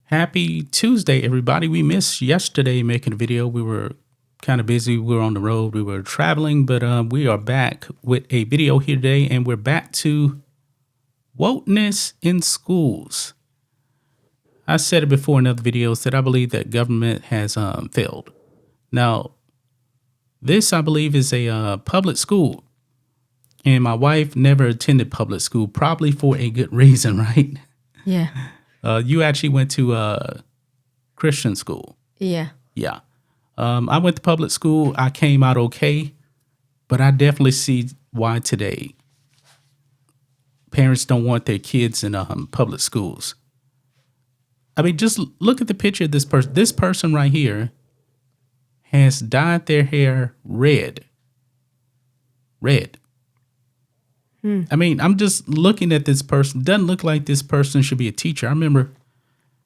Happy Tuesday, everybody. We missed yesterday making a video. We were kind of busy. We were on the road. We were traveling, but we are back with a video here today, and we're back to wokeness in schools. I said it before in other videos that I believe that government has failed. Now, this, I believe, is a public school, and my wife never attended public school, probably for a good reason, right? Yeah. You actually went to Christian school. Yeah. Yeah. I went to public school. I came out okay, but I definitely see why today parents don't want their kids in public schools. I mean, just look at the picture of this person. This person right here has dyed their hair red. Red. I mean, I'm just looking at this person. Doesn't look like this person should be a teacher. I remember,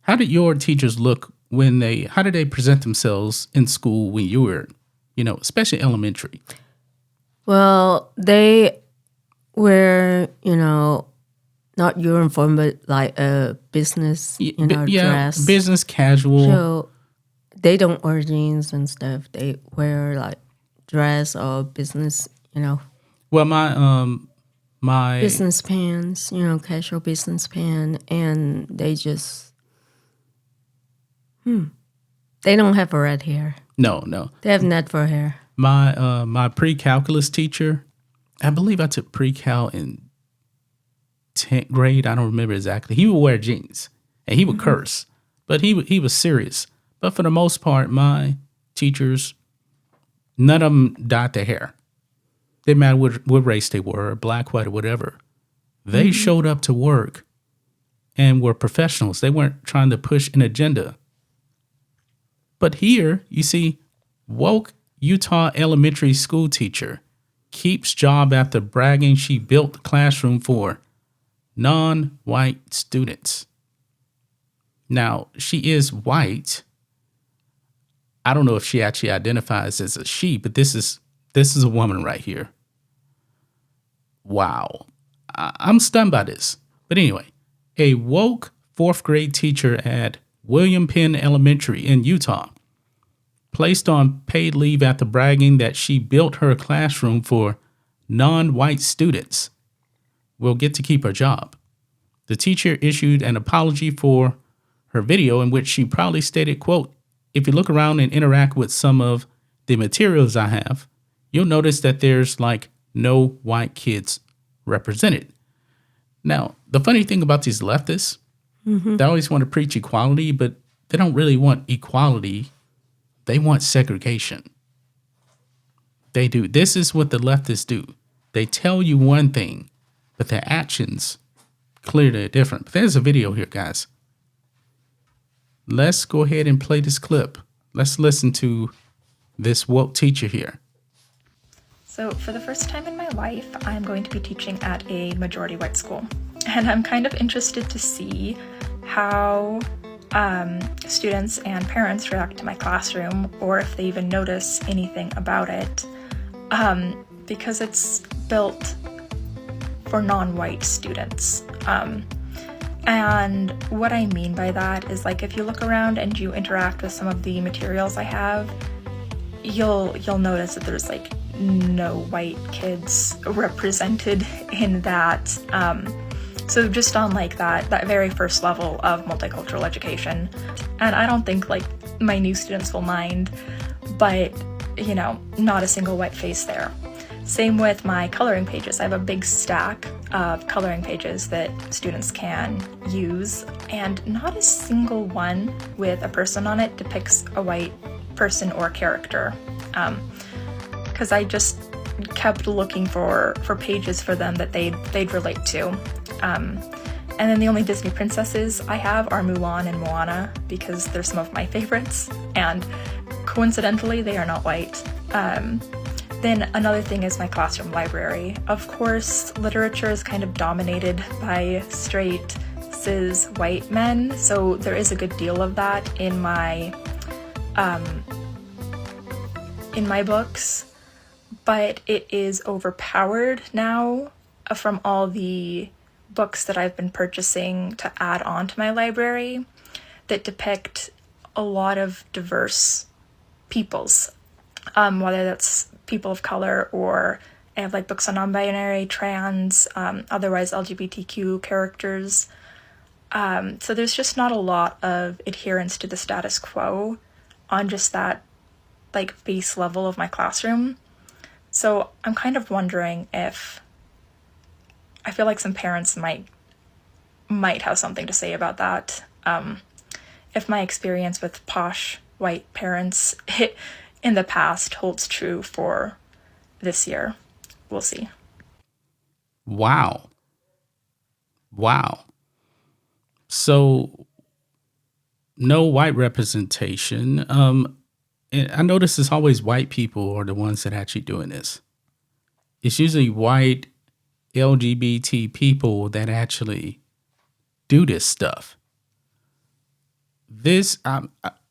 how did your teachers look how did they present themselves in school when you were, especially elementary? Well, they were, not uniform, but like a business, dress. Business casual. So they don't wear jeans and stuff. They wear like dress or business, Well, my business pants, casual business pants, and they just, they don't have red hair. No. They have natural hair. My pre-calculus teacher, I believe I took pre-cal in 10th grade. I don't remember exactly. He would wear jeans and he would curse, but he was serious. But for the most part, my teachers, none of them dyed their hair. Didn't matter what race they were, black, white, or whatever. They showed up to work and were professionals. They weren't trying to push an agenda. But here, you see, woke Utah elementary school teacher keeps job after bragging she built the classroom for non-white students. Now, she is white. I don't know if she actually identifies as a she, but this is a woman right here. Wow. I'm stunned by this. But anyway, a woke 4th grade teacher at William Penn Elementary in Utah placed on paid leave after bragging that she built her classroom for non-white students will get to keep her job. The teacher issued an apology for her video in which she proudly stated, quote, "If you look around and interact with some of the materials I have, you'll notice that there's like no white kids represented." Now, the funny thing about these leftists, they always want to preach equality, but they don't really want equality. They want segregation. They do. This is what the leftists do. They tell you one thing, but their actions clearly are different. But there's a video here, guys. Let's go ahead and play this clip. Let's listen to this woke teacher here. So for the first time in my life, I'm going to be teaching at a majority white school. And I'm kind of interested to see how students and parents react to my classroom, or if they even notice anything about it, because it's built for non-white students. And what I mean by that is, like, if you look around and you interact with some of the materials I have, you'll notice that there's like no white kids represented in that. So just on like that very first level of multicultural education. And I don't think like my new students will mind, but not a single white face there. Same with my coloring pages. I have a big stack of coloring pages that students can use, and not a single one with a person on it depicts a white person or character. Because I just kept looking for pages for them that they'd relate to. And then the only Disney princesses I have are Mulan and Moana, because they're some of my favorites, and coincidentally they are not white. Then another thing is my classroom library. Of course, literature is kind of dominated by straight, cis, white men, so there is a good deal of that in my books, but it is overpowered now from all the books that I've been purchasing to add on to my library. that depict a lot of diverse peoples, whether that's people of color or I have like books on non-binary, trans, otherwise LGBTQ characters. So there's just not a lot of adherence to the status quo on just that like base level of my classroom. So I'm kind of wondering if I feel like some parents might have something to say about that. If my experience with posh white parents in the past holds true for this year. We'll see. Wow. So no white representation. And I notice it's always white people are the ones that are actually doing this. It's usually white LGBT people that actually do this stuff.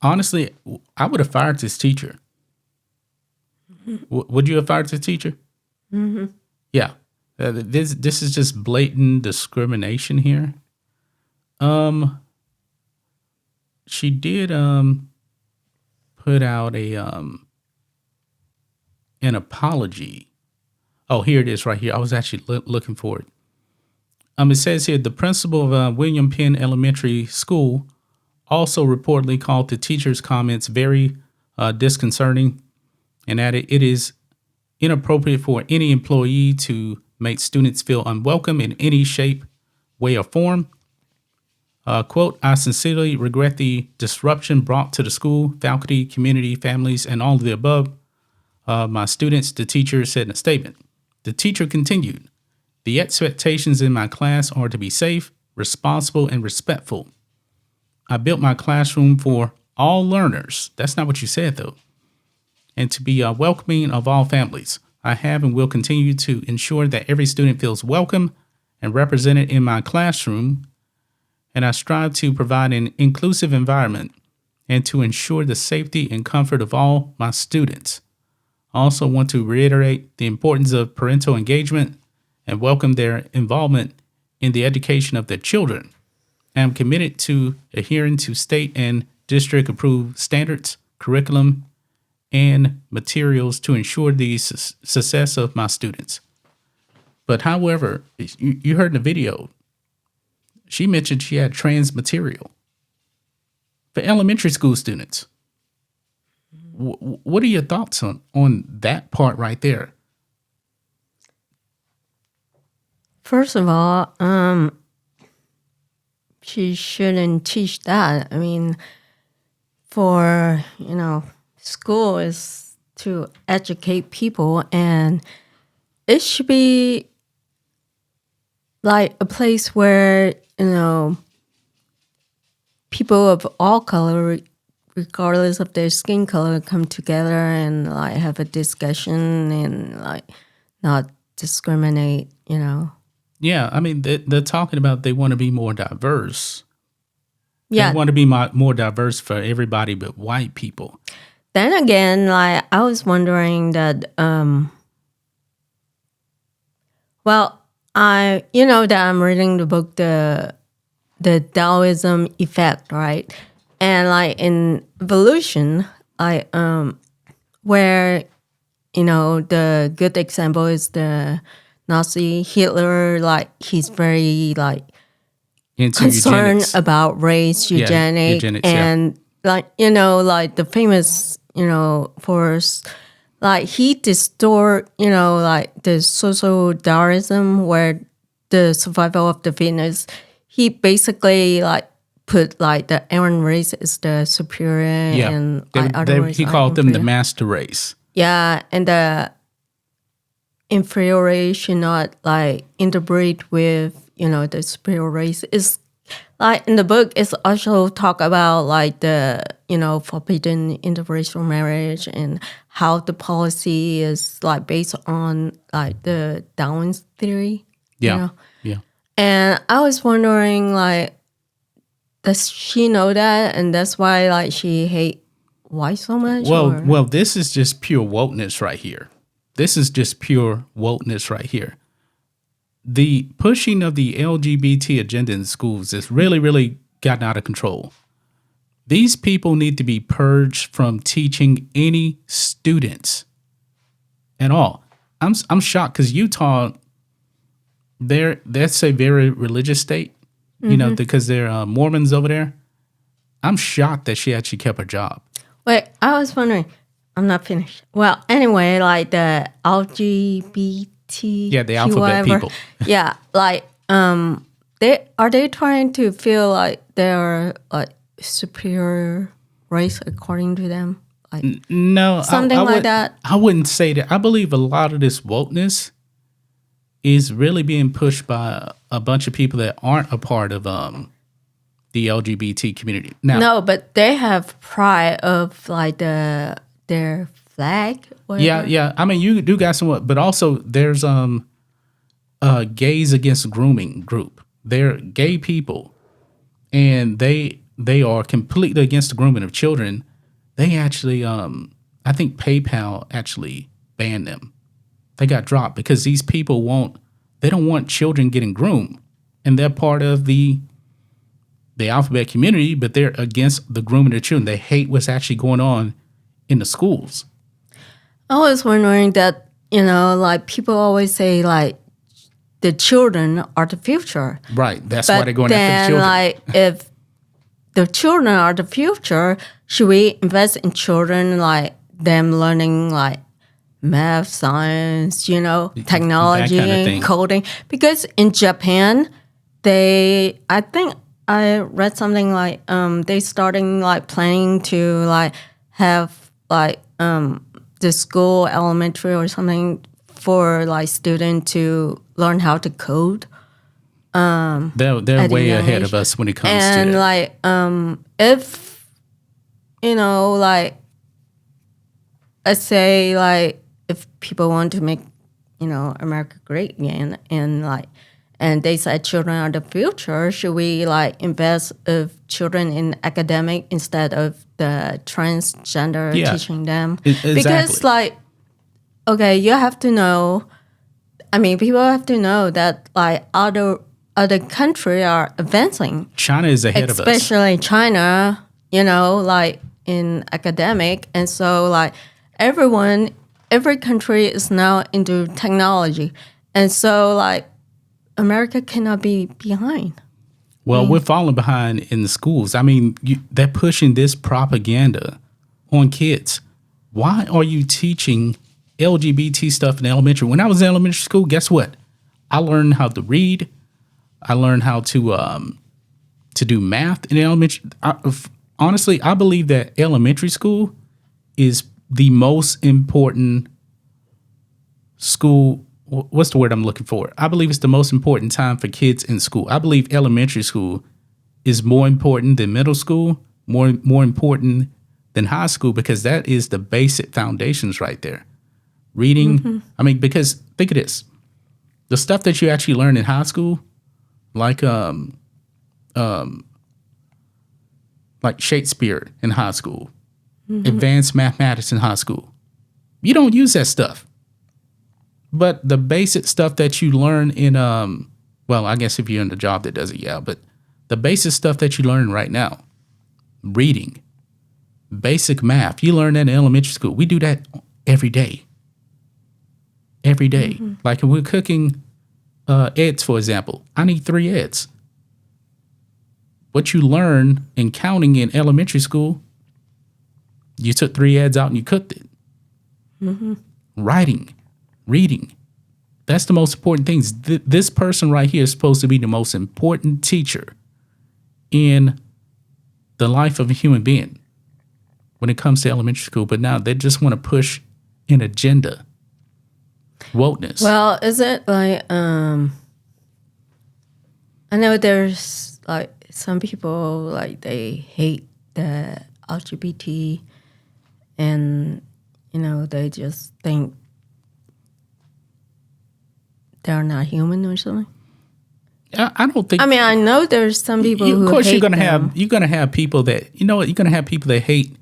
Honestly, I would have fired this teacher. Would you have fired the teacher? Mm-hmm. Yeah. This is just blatant discrimination here. She did put out an apology. Oh, here it is right here. I was actually looking for it. It says here the principal of William Penn Elementary School also reportedly called the teacher's comments very disconcerting, and added it is inappropriate for any employee to make students feel unwelcome in any shape, way, or form. Quote, I sincerely regret the disruption brought to the school, faculty, community, families, and all of the above. My students, the teacher said in a statement. The teacher continued, the expectations in my class are to be safe, responsible, and respectful. I built my classroom for all learners. That's not what you said, though. And to be welcoming of all families. I have and will continue to ensure that every student feels welcome and represented in my classroom, and I strive to provide an inclusive environment and to ensure the safety and comfort of all my students. I also want to reiterate the importance of parental engagement and welcome their involvement in the education of their children. I am committed to adhering to state and district approved standards, curriculum, and materials to ensure the success of my students. But however, you heard in the video, she mentioned she had trans material for elementary school students. What are your thoughts on that part right there? First of all, she shouldn't teach that. I mean, for, school is to educate people, and it should be like a place where, people of all color, regardless of their skin color, come together and like have a discussion and like not discriminate, Yeah, I mean, they're talking about they want to be more diverse. Yeah. They want to be more diverse for everybody but white people. Then again, like I was wondering that, that I'm reading the book, the Taoism effect, right? And like in evolution, where, the good example is the Nazi Hitler, like he's very like Into concerned eugenics. about race, eugenics, and like, like the famous, force, like he distort, like the social Darwinism where the survival of the fittest, he basically like put like the Aryan race is the superior and like, other race he called them the master race. Yeah, and the inferior race should not like interbreed with, the superior race. Is like in the book, it's also talk about like the, forbidden interracial marriage and how the policy is like based on like the Darwin's theory. Yeah. And I was wondering, like, does she know that, and that's why like she hate white so much? Well, this is just pure wokeness right here. This is just pure wokeness right here. The pushing of the LGBT agenda in schools has really, really gotten out of control. These people need to be purged from teaching any students at all. I'm shocked because Utah, that's a very religious state, you know, because they're Mormons over there. I'm shocked that she actually kept her job. Wait, I was wondering. I'm not finished. Well, anyway, like the LGBT. Yeah, the alphabet people. Yeah, like they trying to feel like they're like superior race according to them? Like No, something like that. I wouldn't say that. I believe a lot of this wokeness is really being pushed by a bunch of people that aren't a part of the LGBT community. Now, No, but they have pride of like their flag. Whatever. yeah. I mean, you do got some, but also there's gays against grooming group. They're gay people, and they are completely against the grooming of children. They actually, I think PayPal actually banned them. They got dropped because these people they don't want children getting groomed, and they're part of the alphabet community, but they're against the grooming of children. They hate what's actually going on in the schools. I was wondering that, you know, like people always say like the children are the future. Right. That's why they're going after the children. Like if the children are the future, should we invest in children like them learning like math, science, you know, technology, that kind of thing. coding? Because in Japan, I think I read something like they starting like planning to like have like the school elementary or something for like students to learn how to code. They're way ahead of us when it comes to and that. like if you know like let's say like if people want to make you know America great again and they said children are the future, should we like invest of children in academic instead of the transgender teaching them? Exactly. Because like okay, you have to know, I mean people have to know that like other countries are advancing. China is ahead of us. Especially China, you know, like in academic. And so like every country is now into technology. And so like America cannot be behind. Well, we're falling behind in the schools. I mean, they're pushing this propaganda on kids. Why are you teaching LGBT stuff in elementary? When I was in elementary school, guess what? I learned how to read. I learned how to do math in elementary. Honestly, I believe that elementary school is the most important school. What's the word I'm looking for? I believe it's the most important time for kids in school. I believe elementary school is more important than middle school, more important than high school, because that is the basic foundations right there. Reading, I mean, because think of this. The stuff that you actually learn in high school, like Shakespeare in high school, advanced mathematics in high school, you don't use that stuff. But the basic stuff that you learn in, well, I guess if you're in the job that does it, yeah. But the basic stuff that you learn right now, reading, basic math, you learn that in elementary school. We do that every day. Every day. Like if we're cooking eggs, for example, I need 3 eggs. What you learn in counting in elementary school, you took 3 eggs out and you cooked it. Writing. Reading. That's the most important things. This person right here is supposed to be the most important teacher in the life of a human being when it comes to elementary school. But now they just want to push an agenda. Wokeness. Well, is it like I know there's like some people like they hate the LGBT and you know they just think they're not human or something. I don't think. I mean, I know there's some people who of course hate you're gonna them. have people that you're gonna have people that hate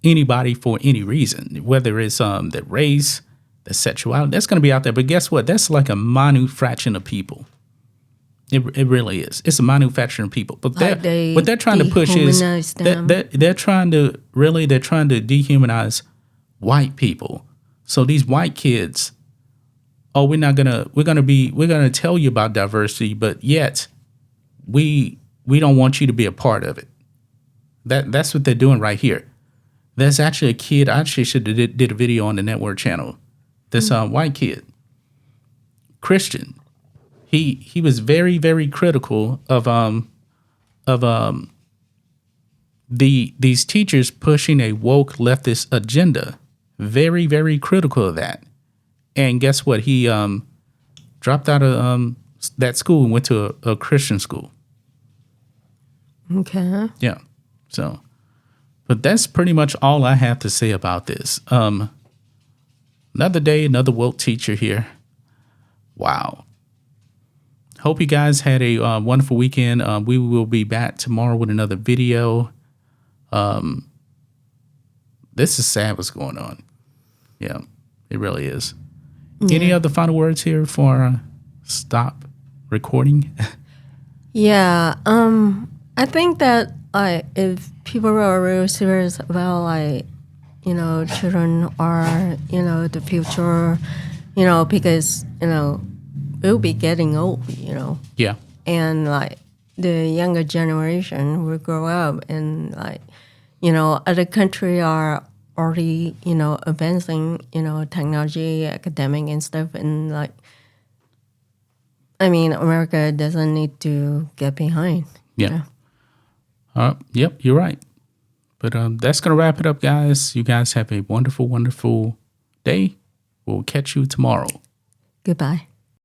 anybody for any reason, whether it's the race, the sexuality. That's gonna be out there. But guess what? That's like a minute fraction of people. It really is. It's a manufacturing people. But Like what they're trying to push is dehumanize them. they're trying to dehumanize white people. So these white kids, oh, we're gonna tell you about diversity, but yet we don't want you to be a part of it. That's what they're doing right here. There's actually a kid. I actually should have did a video on the network channel. This white kid, Christian. He was very, very critical of these teachers pushing a woke leftist agenda. Very, very critical of that. And guess what? He dropped out of that school and went to a Christian school. Okay. Yeah. So, but that's pretty much all I have to say about this. Another day, another woke teacher here. Wow. Hope you guys had a wonderful weekend. We will be back tomorrow with another video. This is sad what's going on. Yeah, it really is. Any other final words here before I stop recording? Yeah. I think that like if people are really serious about children are the future, because we'll be getting old, Yeah. and like the younger generation will grow up, and other country are already advancing technology, academic and stuff, and America doesn't need to get behind. Yeah. Yep, you're right. But that's gonna wrap it up, guys. You guys have a wonderful, wonderful day. We'll catch you tomorrow. Goodbye.